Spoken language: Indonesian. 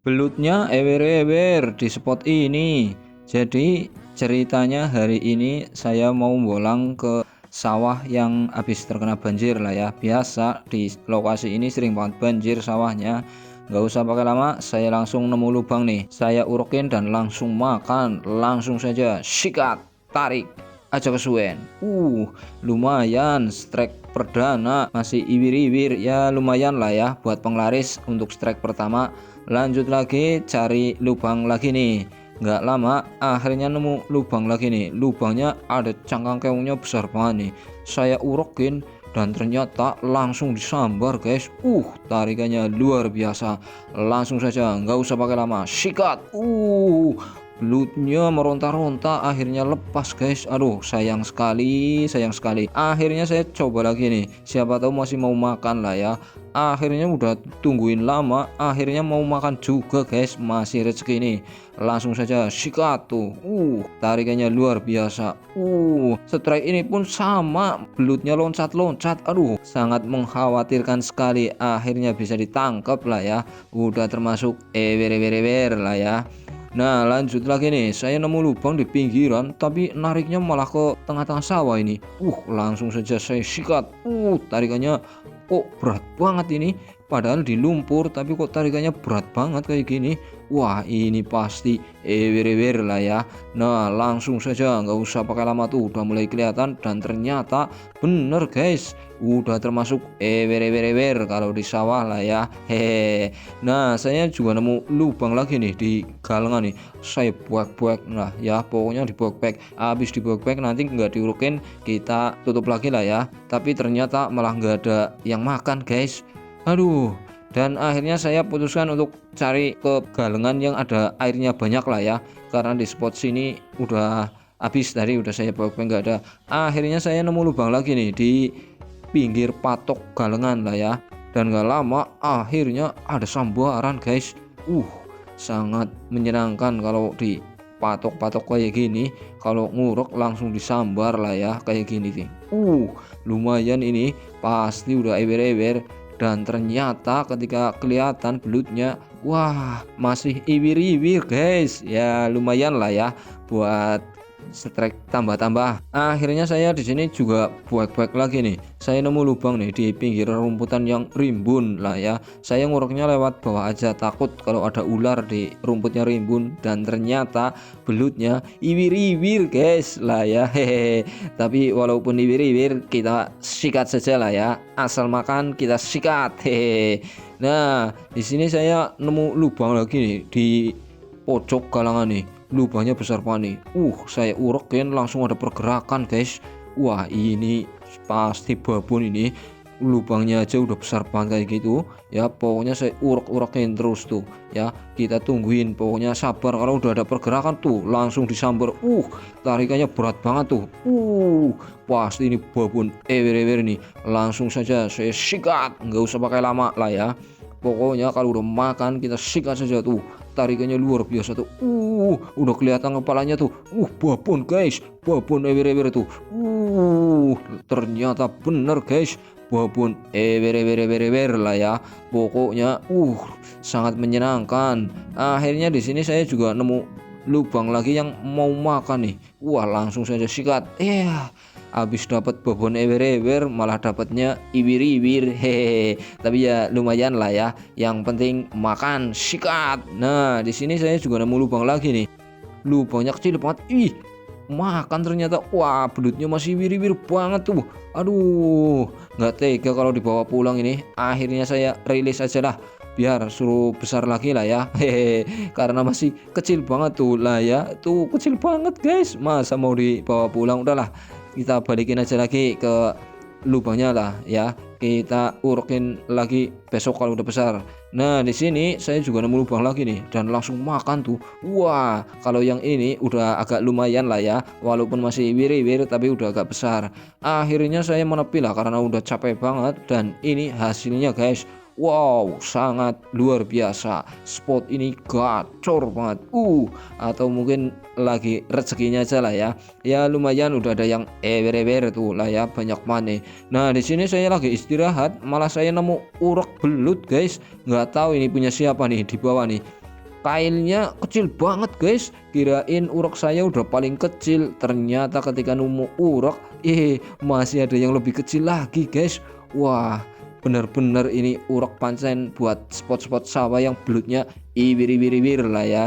Belutnya ewer-ewer di spot ini. Jadi ceritanya hari ini saya mau bolang ke sawah yang habis terkena banjir lah ya. Biasa di lokasi ini sering banget banjir sawahnya. Nggak usah pakai lama, saya langsung nemu lubang nih. Saya urukin dan langsung makan. Langsung saja sikat, tarik aja kesuwen. Lumayan strike perdana, masih iwir-iwir ya, lumayan lah ya buat penglaris untuk strike pertama. Lanjut lagi cari lubang lagi nih, nggak lama akhirnya nemu lubang lagi nih. Lubangnya ada cangkang keongnya besar banget nih, saya urokin dan ternyata langsung disambar guys. Tarikannya luar biasa. Langsung saja nggak usah pakai lama, sikat. Belutnya meronta-ronta akhirnya lepas guys. Aduh sayang sekali, sayang sekali. Akhirnya saya coba lagi nih, siapa tahu masih mau makan lah ya. Akhirnya udah tungguin lama, akhirnya mau makan juga guys, masih rezeki nih. Langsung saja sikat tuh. Tarikannya luar biasa. Strike ini pun sama, belutnya loncat-loncat. Aduh sangat mengkhawatirkan sekali. Akhirnya bisa ditangkap lah ya, udah termasuk ewer-ewer lah ya. Nah lanjut lagi nih, saya nemu lubang di pinggiran tapi nariknya malah ke tengah-tengah sawah ini. Langsung saja saya sikat. Tarikannya kok berat banget ini, padahal di lumpur tapi kok tarikannya berat banget kayak gini. Wah ini pasti ewer-ewer lah ya. Nah langsung saja nggak usah pakai lama tuh, udah mulai kelihatan dan ternyata bener guys, udah termasuk ewer-ewer kalau di sawah lah ya. Hehe. Nah saya juga nemu lubang lagi nih di galengan nih, saya buak-buak lah ya, pokoknya dibuak-buak. Habis dibuak-buak nanti nggak diurukin, kita tutup lagi lah ya. Tapi ternyata malah nggak ada yang makan guys. Aduh. Dan akhirnya saya putuskan untuk cari ke galengan yang ada airnya banyak lah ya, karena di spot sini udah habis tadi, udah saya bawa nggak ada. Akhirnya saya nemu lubang lagi nih di pinggir patok galengan lah ya, dan gak lama akhirnya ada sambaran guys. Sangat menyenangkan kalau di patok-patok kayak gini, kalau nguruk langsung disambar lah ya kayak gini sih. Lumayan ini, pasti udah ewer-ewer. Dan ternyata ketika kelihatan belutnya, wah masih iwir-iwir guys. Ya lumayan lah ya buat strike tambah-tambah. Akhirnya saya di sini juga buak-buak lagi nih. Saya nemu lubang nih di pinggir rumputan yang rimbun lah ya. Saya nguruknya lewat bawah aja, takut kalau ada ular di rumputnya rimbun. Dan ternyata belutnya iwir-iwir guys lah ya. Hehehe. Tapi walaupun iwir-iwir kita sikat saja lah ya. Asal makan kita sikat. Hehehe. Nah di sini saya nemu lubang lagi nih di pojok galangan nih. Lubangnya besar banget nih. Saya urekin langsung ada pergerakan guys. Wah ini pasti babon ini, lubangnya aja udah besar banget kayak gitu ya. Pokoknya saya urek-urekin terus tuh ya, kita tungguin, pokoknya sabar. Kalau udah ada pergerakan tuh langsung disambar. Tarikannya berat banget tuh. Pasti ini babon ewer-ewer nih. Langsung saja saya sikat, nggak usah pakai lama lah ya. Pokoknya kalau udah makan kita sikat saja tuh. Tarikannya luar biasa tuh. Udah kelihatan kepalanya tuh. Babon guys, babon ewer-ewer tuh. Ternyata bener guys, babon ewer-ewer lah ya. Pokoknya sangat menyenangkan. Akhirnya di sini saya juga nemu lubang lagi yang mau makan nih. Langsung saja sikat. Habis dapat babon ewer-ewer malah dapatnya iwir-iwir. Hehehe. Tapi ya lumayan lah ya. Yang penting makan, sikat. Nah, di sini saya juga nemu lubang lagi nih. Lubangnya kecil banget. Makan ternyata. Wah, belutnya masih wiri-wiri banget tuh. Aduh, nggak tega kalau dibawa pulang ini. Akhirnya saya rilis aja lah, biar suruh besar lagi lah ya. Karena masih kecil banget tuh lah ya. Tuh kecil banget guys, masa mau dibawa pulang. Udahlah, kita balikin aja lagi ke lubangnya lah ya, kita urukin lagi besok kalau udah besar. Nah di sini saya juga nemu lubang lagi nih dan langsung makan tuh. Kalau yang ini udah agak lumayan lah ya, walaupun masih wiri-wiri tapi udah agak besar. Akhirnya saya menepi lah karena udah capek banget, dan ini hasilnya guys. Wow, sangat luar biasa. Spot ini gacor banget. Atau mungkin lagi rezekinya aja lah ya. Ya lumayan udah ada yang ewer-ewer tuh lah ya, banyak mana. Nah, di sini saya lagi istirahat, malah saya nemu urek belut, guys. Nggak tahu ini punya siapa nih di bawah nih. kailnya kecil banget guys. Kirain urok saya udah paling kecil, ternyata ketika nemu urok masih ada yang lebih kecil lagi guys. Wah, bener-bener ini urok pancen buat spot-spot sawah yang belutnya iwir-iwir lah ya.